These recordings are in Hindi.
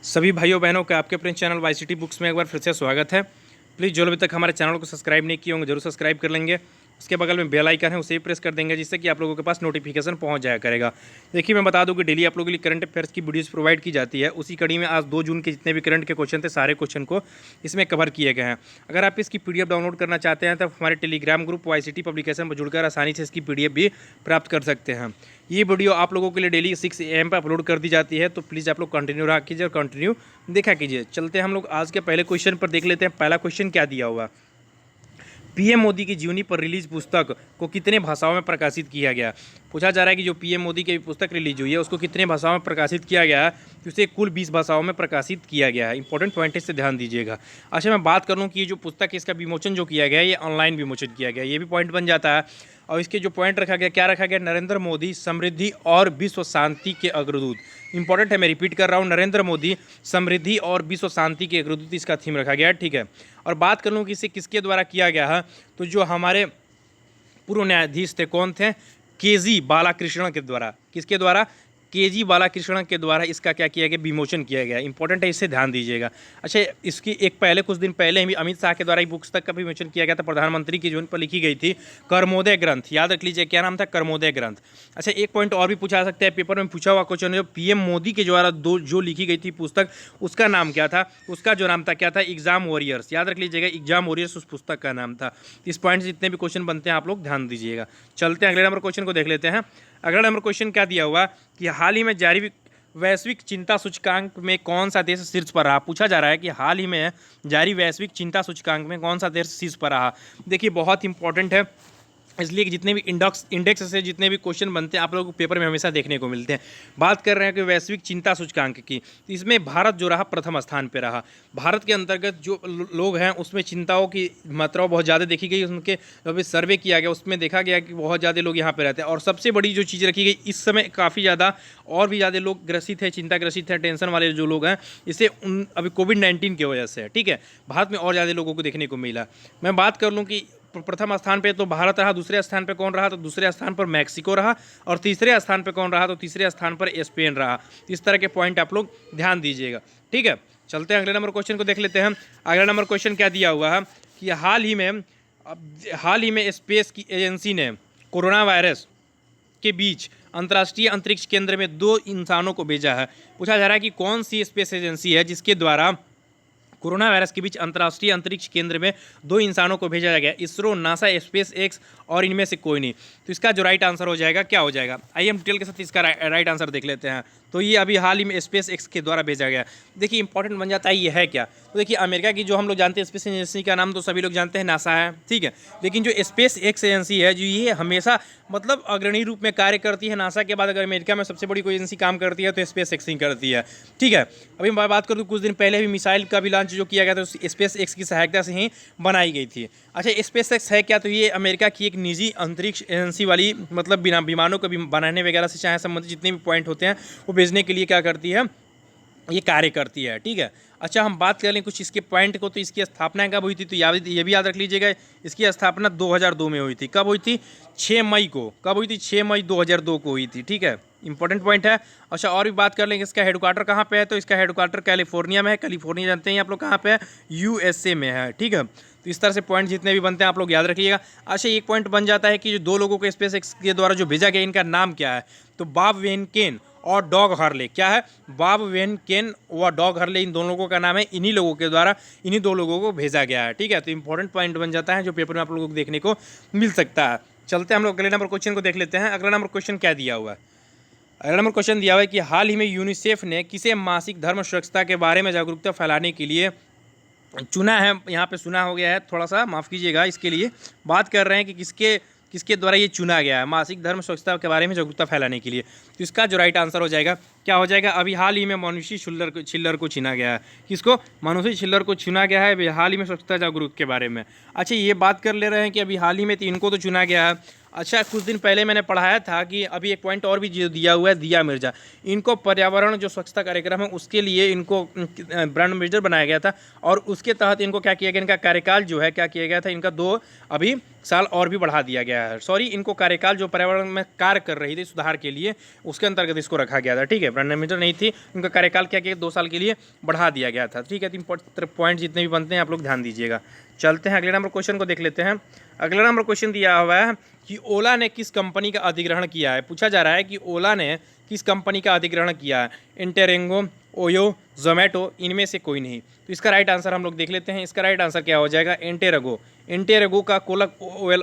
सभी भाइयों बहनों का आपके अपने चैनल वाईसीटी बुक्स में एक बार फिर से स्वागत है। प्लीज़ जो अभी तक हमारे चैनल को सब्सक्राइब नहीं किए होंगे जरूर सब्सक्राइब कर लेंगे। उसके बगल में बेल आइकन है उसे भी प्रेस कर देंगे जिससे कि आप लोगों के पास नोटिफिकेशन पहुंच जाया करेगा। देखिए मैं बता दूं कि डेली आप लोगों के लिए करंट अफेयर्स की वीडियोस प्रोवाइड की जाती है। उसी कड़ी में आज 2 जून के जितने भी करंट के क्वेश्चन थे सारे क्वेश्चन को इसमें कवर किए गए हैं। अगर आप इसकी पीडीएफ डाउनलोड करना चाहते हैं तो हमारे टेलीग्राम ग्रुप वाईसीटी पब्लिकेशन पर जुड़कर आसानी से इसकी पीडीएफ भी प्राप्त कर सकते हैं। ये वीडियो आप लोगों के लिए डेली 6 AM पर अपलोड कर दी जाती है, तो प्लीज़ आप लोग कंटिन्यू रहा कीजिए और कंटिन्यू देखा कीजिए। चलते हैं हम लोग आज के पहले क्वेश्चन पर देख लेते हैं। पहला क्वेश्चन क्या दिया हुआ, पीएम मोदी की जीवनी पर रिलीज पुस्तक को कितने भाषाओं में प्रकाशित किया गया। पूछा जा रहा है कि जो पीएम मोदी की पुस्तक रिलीज हुई है उसको कितने भाषाओं में प्रकाशित किया गया है, तो उसे कुल 20 भाषाओं में प्रकाशित किया गया है। इंपॉर्टेंट पॉइंट है, इससे ध्यान दीजिएगा। अच्छा मैं बात कर लूँ कि ये जो पुस्तक है इसका विमोचन जो किया गया है ये ऑनलाइन विमोचन किया गया है, ये भी पॉइंट बन जाता है। और इसके जो पॉइंट रखा गया, क्या रखा गया, नरेंद्र मोदी समृद्धि और विश्व शांति के अग्रदूत। इंपॉर्टेंट है, मैं रिपीट कर रहा हूँ, नरेंद्र मोदी समृद्धि और विश्व शांति के अग्रदूत इसका थीम रखा गया है। ठीक है, और बात कर लूँ कि इसे किसके द्वारा किया गया है, तो जो हमारे पूर्व न्यायाधीश थे कौन थे, केजी बालाकृष्णन के द्वारा। किसके द्वारा, केजी बालाकृष्णन के द्वारा इसका क्या किया गया, विमोचन किया गया। इंपॉर्टेंट है, इससे ध्यान दीजिएगा। अच्छा इसकी कुछ दिन पहले ही अमित शाह के द्वारा एक पुस्तक का विमोचन किया गया था, प्रधानमंत्री की जीवन पर लिखी गई थी, कर्मोदय ग्रंथ। याद रख लीजिए क्या नाम था, कर्मोदय ग्रंथ। अच्छा एक पॉइंट और भी पूछा सकते हैं, पेपर में पूछा हुआ क्वेश्चन, जो पीएम मोदी के द्वारा जो लिखी गई थी पुस्तक उसका नाम क्या था, उसका जो नाम था क्या था, एग्जाम वॉरियर्स। याद रख लीजिएगा, एग्जाम वॉरियर्स उस पुस्तक का नाम था। इस पॉइंट से जितने भी क्वेश्चन बनते हैं आप लोग ध्यान दीजिएगा। चलते हैं अगले नंबर क्वेश्चन को देख लेते हैं। अगला नंबर क्वेश्चन क्या दिया हुआ कि हाल ही में जारी वैश्विक चिंता सूचकांक में कौन सा देश शीर्ष पर रहा। पूछा जा रहा है कि हाल ही में जारी वैश्विक चिंता सूचकांक में कौन सा देश शीर्ष पर रहा। देखिए बहुत इंपॉर्टेंट है, इसलिए कि जितने भी इंडेक्स से जितने भी क्वेश्चन बनते हैं आप लोगों को पेपर में हमेशा देखने को मिलते हैं। बात कर रहे हैं कि वैश्विक चिंता सूचकांक की, तो इसमें भारत जो रहा प्रथम स्थान पे रहा। भारत के अंतर्गत जो लोग हैं उसमें चिंताओं की मात्रा बहुत ज़्यादा देखी गई। उनके अभी सर्वे किया गया उसमें देखा गया कि बहुत ज़्यादा लोग यहाँ पे रहते हैं। और सबसे बड़ी जो चीज़ रखी गई, इस समय काफ़ी ज़्यादा और भी ज़्यादा लोग ग्रसित है, चिंता ग्रसित है, टेंशन वाले जो लोग हैं, इसे अभी कोविड-19 की वजह से। ठीक है, भारत में और ज़्यादा लोगों को देखने को मिला। मैं बात कर लूँ कि प्रथम स्थान पे तो भारत रहा, दूसरे स्थान पे कौन रहा, तो दूसरे स्थान पर मैक्सिको रहा, और तीसरे स्थान पे कौन रहा, तो तीसरे स्थान पर स्पेन रहा। इस तरह के पॉइंट आप लोग ध्यान दीजिएगा। ठीक है, चलते हैं अगले नंबर क्वेश्चन को देख लेते हैं। अगला नंबर क्वेश्चन क्या दिया हुआ है कि हाल ही में स्पेस की एजेंसी ने कोरोना वायरस के बीच अंतर्राष्ट्रीय अंतरिक्ष केंद्र में 2 इंसानों को भेजा है। पूछा जा रहा है कि कौन सी स्पेस एजेंसी है जिसके द्वारा कोरोना वायरस के बीच अंतर्राष्ट्रीय अंतरिक्ष केंद्र में 2 इंसानों को भेजा गया। इसरो, नासा, स्पेस एक्स और इनमें से कोई नहीं। तो इसका जो राइट आंसर हो जाएगा क्या हो जाएगा, आइए हम डिटेल के साथ इसका राइट आंसर देख लेते हैं। तो ये अभी हाल ही में स्पेस एक्स के द्वारा भेजा गया। देखिए इंपॉर्टेंट बन जाता है ये है क्या, तो देखिए अमेरिका की जो हम लोग जानते हैं स्पेस एजेंसी का नाम तो सभी लोग जानते हैं नासा है। ठीक है, लेकिन जो स्पेस एक्स एजेंसी है जो ये हमेशा मतलब अग्रणी रूप में कार्य करती है। नासा के बाद अगर अमेरिका में सबसे बड़ी कोई एजेंसी काम करती है तो स्पेस एक्स ही करती है। ठीक है, अभी मैं बात करूँ कुछ दिन पहले भी मिसाइल का भी लॉन्च जो किया गया था स्पेस एक्स की सहायता से ही बनाई गई थी। अच्छा स्पेस एक्स है क्या, तो ये अमेरिका की एक निजी अंतरिक्ष एजेंसी वाली मतलब बिना विमानों को भी बनाने वगैरह से चाहे संबंधित जितने भी पॉइंट होते हैं वो भेजने के लिए क्या करती है, ये कार्य करती है। ठीक है, अच्छा हम बात कर लें कुछ इसके पॉइंट को, तो इसकी स्थापना कब हुई थी, तो ये भी याद रख लीजिएगा, इसकी स्थापना 2002 में हुई थी। कब हुई थी, 6 मई को। कब हुई थी, 6 मई 2002 को हुई थी। ठीक है, इंपॉर्टेंट पॉइंट है। अच्छा और भी बात कर लेंगे इसका हेडक्वार्टर कहाँ पे है, तो इसका हेडक्वार्टर कैलिफोर्निया में है। कैलिफोर्निया जानते हैं आप लोग कहाँ पे है, USA में है। ठीक है, तो इस तरह से पॉइंट जितने भी बनते हैं आप लोग याद रखिएगा। अच्छा एक पॉइंट बन जाता है कि जो 2 लोगों को स्पेस एक्स के द्वारा जो भेजा गया इनका नाम क्या है, तो बॉब वेनकेन और डॉग हर्ले। क्या है, बॉब वेनकेन व डॉग हर्ले, इन दोनों लोगों का नाम है। इन्हीं लोगों के द्वारा इन्हीं 2 लोगों को भेजा गया है। ठीक है, तो इंपॉर्टेंट पॉइंट बन जाता है जो पेपर में आप लोगों को देखने को मिल सकता है। चलते हैं हम लोग अगले नंबर क्वेश्चन को देख लेते हैं। अगला नंबर क्वेश्चन क्या दिया हुआ है, अगला नंबर क्वेश्चन दिया हुआ है कि हाल ही में यूनिसेफ ने किसे मासिक धर्म सुरक्षा के बारे में जागरूकता फैलाने के लिए चुना है। यहाँ पे सुना हो गया है, थोड़ा सा माफ़ कीजिएगा, इसके लिए बात कर रहे हैं कि किसके द्वारा ये चुना गया है मासिक धर्म स्वच्छता के बारे में जागरूकता फैलाने के लिए। तो इसका जो राइट आंसर हो जाएगा क्या हो जाएगा, अभी हाल ही में मानुषी छिल्लर को चुना गया है। किसको, मानुषी छिल्लर को चुना गया है हाल ही में स्वच्छता जागरूक के बारे में। अच्छा ये बात कर ले रहे हैं कि अभी हाल ही में तो इनको तो चुना गया है, अच्छा, कुछ दिन पहले मैंने पढ़ाया था कि अभी एक पॉइंट और भी जो दिया हुआ है, दिया मिर्जा, इनको पर्यावरण जो स्वच्छता कार्यक्रम है उसके लिए इनको ब्रांड एम्बेसडर बनाया गया था, और उसके तहत इनको क्या किया गया, इनका कार्यकाल जो है क्या किया गया था, इनका 2 अभी साल और भी बढ़ा दिया गया है। सॉरी, इनको कार्यकाल जो पर्यावरण में कार्य कर रही थी सुधार के लिए, उसके अंतर्गत इसको रखा गया था। ठीक है, ब्रांड एम्बेसडर नहीं थी, इनका कार्यकाल क्या किया, 2 साल के लिए बढ़ा दिया गया था। ठीक है, 3 पॉइंट जितने भी बनते हैं आप लोग ध्यान दीजिएगा। चलते हैं अगले नंबर क्वेश्चन को देख लेते हैं। अगला नंबर क्वेश्चन दिया हुआ है कि ओला ने किस कंपनी का अधिग्रहण किया है। पूछा जा रहा है कि ओला ने किस कंपनी का अधिग्रहण किया है, इंटेरेंगो, ओयो, जोमेटो, इनमें से कोई नहीं। तो इसका राइट आंसर हम लोग देख लेते हैं। इसका राइट आंसर क्या हो जाएगा, इंटेरेगो। इंटेरेगो का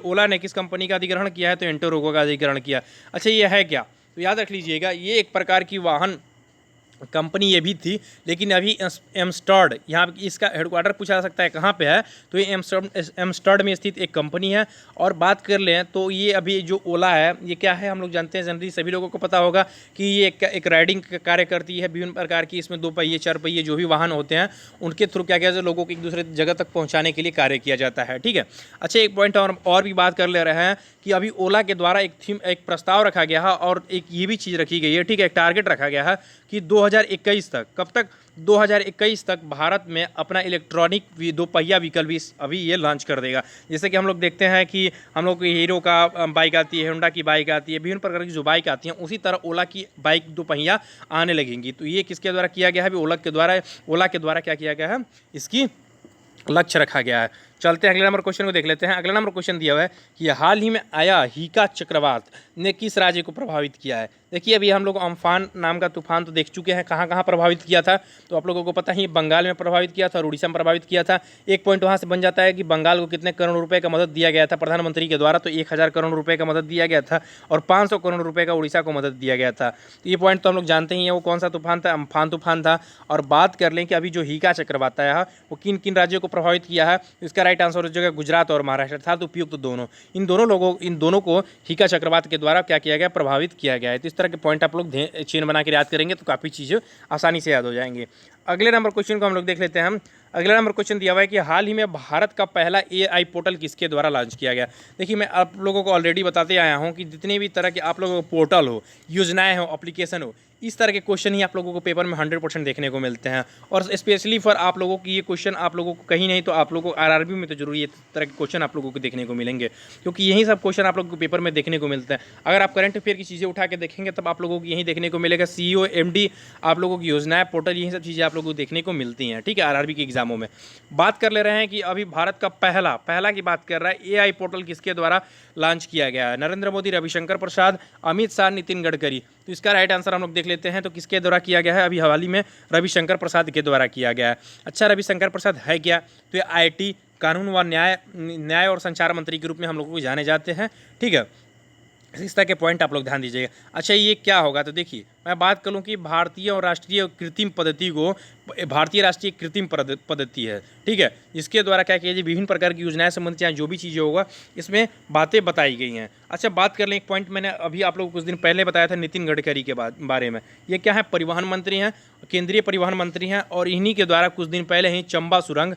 ओला ने किस कंपनी का अधिग्रहण किया है, तो इंटेरेगो का अधिग्रहण किया। अच्छा, ये है क्या, तो याद रख लीजिएगा, ये एक प्रकार की वाहन कंपनी ये भी थी, लेकिन अभी एम्स्टर्ड, यहाँ इसका हेडक्वार्टर पूछा जा सकता है कहाँ पे है, तो ये एम्स्टर्ड में स्थित एक कंपनी है। और बात कर लें तो ये अभी जो ओला है ये क्या है, हम लोग जानते हैं, जनरली सभी लोगों को पता होगा कि ये एक राइडिंग कार्य करती है विभिन्न प्रकार की। इसमें 2 पहिए 4 पहिए जो भी वाहन होते हैं उनके थ्रू क्या किया जाए, लोगों को एक दूसरे जगह तक पहुँचाने के लिए कार्य किया जाता है। ठीक है, अच्छा, एक पॉइंट और भी बात कर ले रहे हैं कि अभी ओला के द्वारा एक प्रस्ताव रखा गया है, और एक ये भी चीज़ रखी गई है, ठीक है, एक टारगेट रखा गया है कि 2021 तक, कब तक, 2021 तक भारत में अपना इलेक्ट्रॉनिक 2 पहिया व्हीकल भी अभी ये लॉन्च कर देगा। जैसे कि हम लोग देखते हैं कि हम लोग हीरो का बाइक आती है, होंडा की बाइक आती है, विभिन्न प्रकार की जो बाइक आती हैं, उसी तरह ओला की बाइक 2 पहिया आने लगेंगी। तो ये किसके द्वारा किया गया है, अभी ओला के द्वारा क्या किया गया है, इसकी लक्ष्य रखा गया है। चलते हैं अगले नंबर क्वेश्चन को देख लेते हैं। अगला नंबर क्वेश्चन दिया हुआ है कि हाल ही में आया हीका चक्रवात ने किस राज्य को प्रभावित किया है। देखिए, अभी हम लोग अम्फान नाम का तूफान तो देख चुके हैं, कहाँ कहाँ प्रभावित किया था, तो आप लोगों को पता ही, बंगाल में प्रभावित किया था और उड़ीसा में प्रभावित किया था। एक पॉइंट वहाँ से बन जाता है कि बंगाल को कितने करोड़ रुपये का मदद दिया गया था प्रधानमंत्री के द्वारा, तो 1000 करोड़ रुपये का मदद दिया गया था, और 500 करोड़ रुपये का उड़ीसा को मदद दिया गया था। तो ये पॉइंट तो हम लोग जानते ही हैं, वो कौन सा तूफान था, अम्फान तूफान था। और बात कर लें कि अभी जो हीका चक्रवात आया है वो किन किन राज्यों को प्रभावित किया है, इसका राइट आंसर हो जाएगा गुजरात और महाराष्ट्र था। तो उपयुक्त दोनों, इन दोनों को हीका चक्रवात के द्वारा क्या किया गया, प्रभावित किया गया है। तो इस तरह के पॉइंट आप लोग चेन बना के याद करेंगे तो काफ़ी चीज़ें आसानी से याद हो जाएंगे। अगले नंबर क्वेश्चन को हम लोग देख लेते हैं। अगला नंबर क्वेश्चन दिया हुआ है कि हाल ही में भारत का पहला AI पोर्टल किसके द्वारा लॉन्च किया गया। देखिए, मैं आप लोगों को ऑलरेडी बताते आया हूं कि जितने भी तरह के आप लोगों को पोर्टल हो, योजनाएं हो, एप्लीकेशन हो, इस तरह के क्वेश्चन ही आप लोगों को पेपर में 100% देखने को मिलते हैं। और स्पेशली फॉर आप लोगों की ये क्वेश्चन आप लोगों को कहीं नहीं तो आप लोगों को RRB में तो जरूर ये तरह के क्वेश्चन आप लोगों को देखने को मिलेंगे, क्योंकि यही सब क्वेश्चन आप लोगों को पेपर में देखने को मिलते हैं। अगर आप करंट अफेयर की चीज़ें उठा के देखेंगे तब आप लोगों को यही देखने को मिलेगा, CEO MD आप लोगों की योजनाएं, पोर्टल, यही सब चीज़ें आप लोगों को देखने को मिलती हैं। ठीक है, RRB के एग्जामों में बात कर ले रहे हैं कि अभी भारत का पहला की बात कर रहा है, AI पोर्टल किसके द्वारा लॉन्च किया गया है। नरेंद्र मोदी, रविशंकर प्रसाद, अमित शाह, नितिन गडकरी। तो इसका राइट आंसर हम लोग देख लेते हैं। तो किसके द्वारा किया गया है, अभी हाल ही में रविशंकर प्रसाद के द्वारा किया गया है। अच्छा, रविशंकर प्रसाद है क्या, तो ये IT, कानून व न्याय और संचार मंत्री के रूप में हम लोग को जाने जाते हैं। ठीक है, इस तरह के पॉइंट आप लोग ध्यान दीजिएगा। अच्छा, ये क्या होगा, तो देखिए मैं बात करूं कि भारतीय राष्ट्रीय कृत्रिम पद्धति है। ठीक है, इसके द्वारा क्या किया जाए, विभिन्न प्रकार की योजनाएं संबंधित चाहे जो भी चीज़ें होगा इसमें बातें बताई गई हैं। अच्छा, बात कर लें, एक पॉइंट मैंने अभी आप लोगों को कुछ दिन पहले बताया था नितिन गडकरी के बारे में। ये क्या है, परिवहन मंत्री हैं, केंद्रीय परिवहन मंत्री हैं, और इन्हीं के द्वारा कुछ दिन पहले ही चंबा सुरंग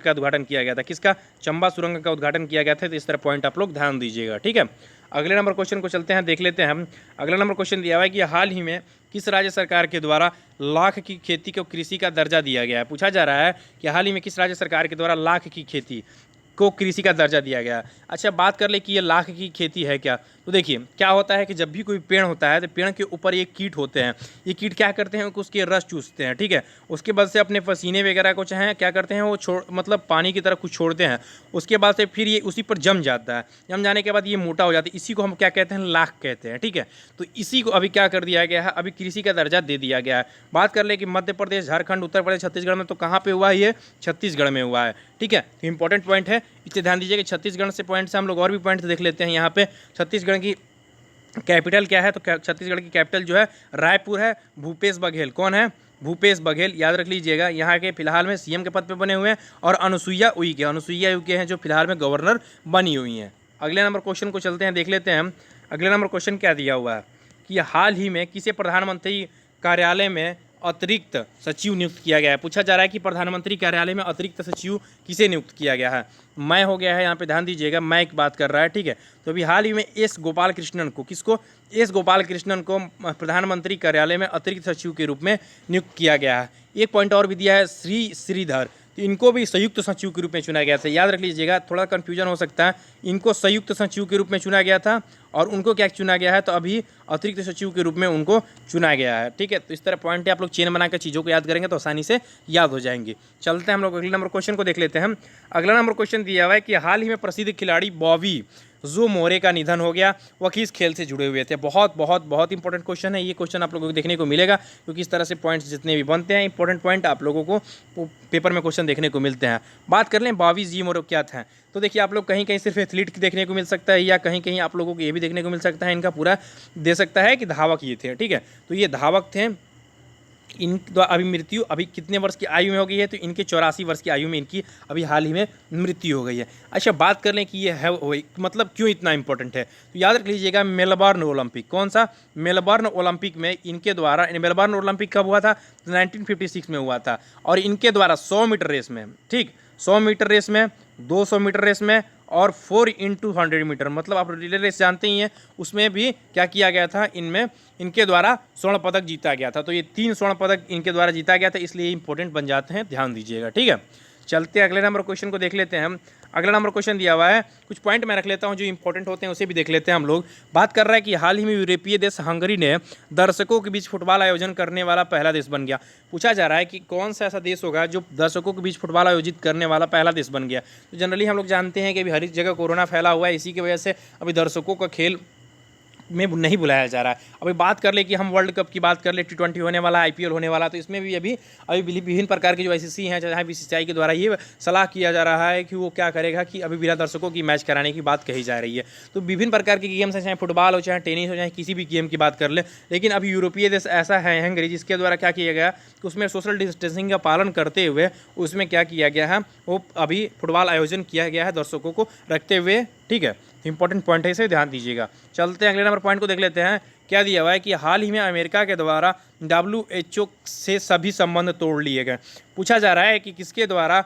का उद्घाटन किया गया था। किसका, चंबा सुरंग का उद्घाटन किया गया था। तो इस तरह पॉइंट आप लोग ध्यान दीजिएगा। ठीक है, अगले नंबर क्वेश्चन को चलते हैं, देख लेते हैं हम। अगला नंबर क्वेश्चन दिया हुआ है कि हाल ही में किस राज्य सरकार के द्वारा लाख की खेती को कृषि का दर्जा दिया गया है। पूछा जा रहा है कि हाल ही में किस राज्य सरकार के द्वारा लाख की खेती को कृषि का दर्जा दिया गया है। अच्छा, बात कर ले कि ये लाख की खेती है क्या, तो देखिए क्या होता है कि जब भी कोई पेड़ होता है तो पेड़ के ऊपर ये कीट होते हैं। ये कीट क्या करते हैं कि उसके रस चूसते हैं। ठीक है, उसके बाद से अपने पसीने वगैरह को चाहे क्या करते हैं वो मतलब पानी की तरह कुछ छोड़ते हैं। उसके बाद से फिर ये उसी पर जम जाता है। जम जाने के बाद ये मोटा हो जाता है। इसी को हम क्या कहते हैं, लाख कहते हैं। ठीक है, तो इसी को अभी क्या कर दिया गया है, अभी कृषि का दर्जा दे दिया गया है। बात कर ले कि मध्य प्रदेश, झारखंड, उत्तर प्रदेश, छत्तीसगढ़ में, तो कहाँ पे हुआ है, ये छत्तीसगढ़ में हुआ है। ठीक है, तो इंपॉर्टेंट पॉइंट है, इसे ध्यान दीजिए कि छत्तीसगढ़ से पॉइंट से हम लोग और भी पॉइंट देख लेते हैं। यहाँ पे छत्तीसगढ़ की कैपिटल क्या है, तो छत्तीसगढ़ की कैपिटल जो है रायपुर है। भूपेश बघेल कौन है, भूपेश बघेल, याद रख लीजिएगा। यहाँ के फिलहाल में CM के पद पे बने हुए हैं, और अनुसुईया उइके हैं जो फिलहाल में गवर्नर बनी हुई हैं। अगले नंबर क्वेश्चन को चलते हैं, देख लेते हैं हम। अगले नंबर क्वेश्चन क्या दिया हुआ है कि हाल ही में किसे प्रधानमंत्री कार्यालय में अतिरिक्त सचिव नियुक्त किया गया है। पूछा जा रहा है कि प्रधानमंत्री कार्यालय में अतिरिक्त सचिव किसे नियुक्त किया गया है। मैं हो गया है, यहाँ पे ध्यान दीजिएगा, मैं एक बात कर रहा है, ठीक है। तो अभी हाल ही में एस गोपाल कृष्णन को, किसको, एस गोपाल कृष्णन को प्रधानमंत्री कार्यालय में अतिरिक्त सचिव के रूप में नियुक्त किया गया है। एक पॉइंट और भी दिया है, श्रीधर, तो इनको भी संयुक्त सचिव के रूप में चुना गया था। याद रख लीजिएगा, थोड़ा कन्फ्यूजन हो सकता है, इनको संयुक्त सचिव के रूप में चुना गया था और उनको क्या चुना गया है, तो अभी अतिरिक्त सचिव के रूप में उनको चुना गया है, ठीक है। तो इस तरह पॉइंट है, आप लोग चेन बनाकर चीज़ों को याद करेंगे तो आसानी से याद हो जाएंगे। चलते हैं हम लोग अगले नंबर क्वेश्चन को देख लेते हैं। अगला नंबर क्वेश्चन दिया हुआ है कि हाल ही में प्रसिद्ध खिलाड़ी बॉबी जो मोरे का निधन हो गया, वह किस खेल से जुड़े हुए थे। बहुत बहुत बहुत इंपॉर्टेंट क्वेश्चन है ये। क्वेश्चन आप लोगों को देखने को मिलेगा, क्योंकि इस तरह से पॉइंट्स जितने भी बनते हैं, इंपॉर्टेंट पॉइंट आप लोगों को पेपर में क्वेश्चन देखने को मिलते हैं। बात कर लें बॉबी जी मोरे क्या था, तो देखिए आप लोग कहीं कहीं सिर्फ एथलीट देखने को मिल सकता है, या कहीं कहीं आप लोगों को ये भी देखने को मिल सकता है, इनका पूरा दे सकता है कि धावक ये थे, ठीक है। तो ये धावक थे। इन अभी मृत्यु अभी कितने वर्ष की आयु में हो गई है, तो इनके 84 वर्ष की आयु में इनकी अभी हाल ही में मृत्यु हो गई है। अच्छा, बात कर लें कि ये है मतलब क्यों इतना इंपॉर्टेंट है, तो याद रख लीजिएगा मेलबर्न ओलंपिक, कौन सा, मेलबर्न ओलंपिक में इनके द्वारा, मेलबर्न ओलंपिक कब हुआ था, 1956 में हुआ था, और इनके द्वारा 100 मीटर रेस में, ठीक, 100 मीटर रेस में, 200 मीटर रेस में और 4x100 मीटर, मतलब आप रिले रेस जानते ही हैं, उसमें भी क्या किया गया था, इनमें इनके द्वारा स्वर्ण पदक जीता गया था। तो ये 3 स्वर्ण पदक इनके द्वारा जीता गया था, इसलिए इंपॉर्टेंट बन जाते हैं, ध्यान दीजिएगा, ठीक है। चलते अगले नंबर क्वेश्चन को देख लेते हैं हम। अगला नंबर क्वेश्चन दिया हुआ है, कुछ पॉइंट मैं रख लेता हूं जो इंपॉर्टेंट होते हैं, उसे भी देख लेते हैं हम लोग। बात कर रहा है कि हाल ही में यूरोपीय देश हंगरी ने दर्शकों के बीच फुटबॉल आयोजन करने वाला पहला देश बन गया। पूछा जा रहा है कि कौन सा ऐसा देश होगा जो दर्शकों के बीच फुटबॉल आयोजित करने वाला पहला देश बन गया। तो जनरली हम लोग जानते हैं कि अभी हर एक जगह कोरोना फैला हुआ है, इसी की वजह से अभी दर्शकों का खेल में नहीं बुलाया जा रहा है। अभी बात कर ले कि हम वर्ल्ड कप की बात कर ले, T20 होने वाला, IPL होने वाला, तो इसमें भी अभी विभिन्न प्रकार के जो ICC हैं, चाहे BCCI के द्वारा ये सलाह किया जा रहा है कि वो क्या करेगा कि अभी बिना दर्शकों की मैच कराने की बात कही जा रही है। तो विभिन्न प्रकार के गेम्स हैं, चाहे फुटबॉल हो, चाहे टेनिस हो, चाहे किसी भी गेम की बात कर ले, लेकिन अभी यूरोपीय देश ऐसा है हंगरी, जिसके द्वारा क्या किया गया कि उसमें सोशल डिस्टेंसिंग का पालन करते हुए उसमें क्या किया गया है, वो अभी फुटबॉल आयोजन किया गया है दर्शकों को रखते हुए, ठीक है। इंपॉर्टेंट पॉइंट है, इसे ध्यान दीजिएगा। चलते हैं अगले नंबर पॉइंट को देख लेते हैं। क्या दिया हुआ है कि हाल ही में अमेरिका के द्वारा WHO से सभी संबंध तोड़ लिए गए। पूछा जा रहा है कि किसके द्वारा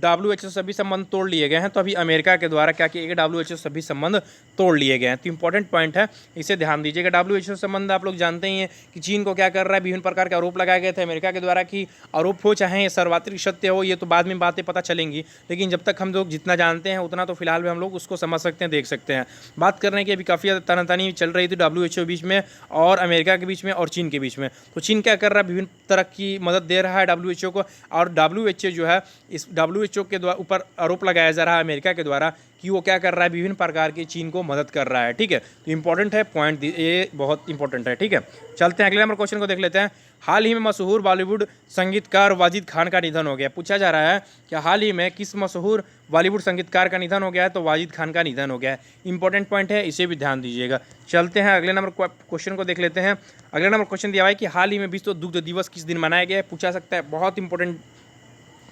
WHO सभी संबंध तोड़ लिए गए हैं, तो अभी अमेरिका के द्वारा क्या किया गया, WHO सभी संबंध तोड़ लिए गए हैं। तो इंपॉर्टेंट पॉइंट है, इसे ध्यान दीजिएगा। WHO संबंध आप लोग जानते ही हैं कि चीन को क्या कर रहा है, विभिन्न प्रकार के आरोप लगाए गए थे अमेरिका के द्वारा, कि आरोप हो चाहे सर्वत्रिक सत्य हो, ये तो बाद में बातें पता चलेंगी, लेकिन जब तक हम लोग जितना जानते हैं उतना तो फिलहाल में हम लोग उसको समझ सकते हैं, देख सकते हैं। बात करने की अभी काफ़ी ज़्यादा तनातनी चल रही थी WHO बीच में और अमेरिका के बीच में और चीन के बीच में। तो चीन क्या कर रहा है, विभिन्न तरह की मदद दे रहा है WHO को, और WHO जो है, इस WHO के द्वारा ऊपर आरोप लगाया जा रहा है अमेरिका के द्वारा कि वो क्या कर रहा है, विभिन्न प्रकार की चीन को मदद कर रहा है, ठीक है। तो इंपॉर्टेंट है पॉइंट, ये बहुत इंपॉर्टेंट है, ठीक है। चलते हैं अगले नंबर क्वेश्चन को देख लेते हैं। हाल ही में मशहूर बॉलीवुड संगीतकार वाजिद खान का निधन हो गया। पूछा जा रहा है कि हाल ही में किस मशहूर बॉलीवुड संगीतकार का निधन हो गया है, तो वाजिद खान का निधन हो गया है। इंपॉर्टेंट पॉइंट है, इसे भी ध्यान दीजिएगा। चलते हैं अगले नंबर क्वेश्चन को देख लेते हैं। अगले नंबर क्वेश्चन दिया हुआ है कि हाल ही में विश्व दुग्ध दिवस किस दिन मनाया गया है। पूछा सकता है, बहुत इंपॉर्टेंट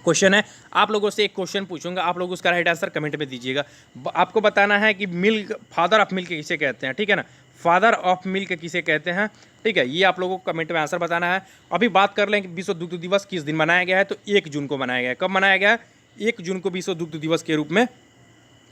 क्वेश्चन है। आप लोगों से एक क्वेश्चन पूछूंगा, आप लोग उसका राइट आंसर कमेंट में दीजिएगा। आपको बताना है कि मिल्क, फादर ऑफ मिल्क किसे कहते हैं, ठीक है ना, फादर ऑफ मिल्क किसे कहते हैं, ठीक है। ये आप लोगों को कमेंट में आंसर बताना है। अभी बात कर लें कि विश्व दुग्ध दिवस किस दिन मनाया गया है, तो 1 जून को मनाया गया है। कब मनाया गया है, 1 जून को विश्व दुग्ध दिवस के रूप में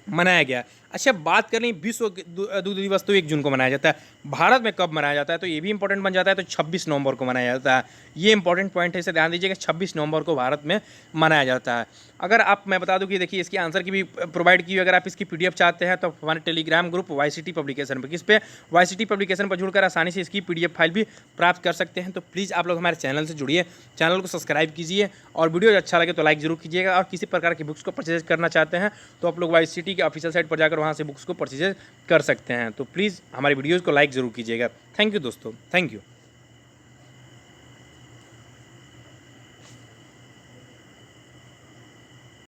मनाया गया। अच्छा, बात कर लें विश्व दुग्ध दिवस तो 1 जून को मनाया जाता है, भारत में कब मनाया जाता है, तो ये भी इंपॉर्टेंट बन जाता है, तो 26 नवंबर को मनाया जाता है। ये इंपॉर्टेंट पॉइंट है, इसे ध्यान दीजिएगा, 26 नवंबर को भारत में मनाया जाता है। अगर आप, मैं बता दूं कि देखिए इसकी आंसर की भी प्रोवाइड की, अगर आप इसकी PDF चाहते हैं तो हमारे टेलीग्राम ग्रुप YCT पब्लिकेशन पर, किस पे, YCT पब्लिकेशन पर जुड़कर आसानी से इसकी PDF फाइल भी प्राप्त कर सकते हैं। तो प्लीज़ आप लोग हमारे चैनल से जुड़िए, चैनल को सब्सक्राइब कीजिए, और वीडियो अच्छा लगे तो लाइक जरूर कीजिएगा। और किसी प्रकार की बुक्स को परचेज करना चाहते हैं तो आप लोग YCT के ऑफिशियल साइट पर जाकर वहाँ से बुक्स को परचेज कर सकते हैं। तो प्लीज़ हमारी वीडियोज़ को लाइक ज़रूर कीजिएगा। थैंक यू दोस्तों, थैंक यू।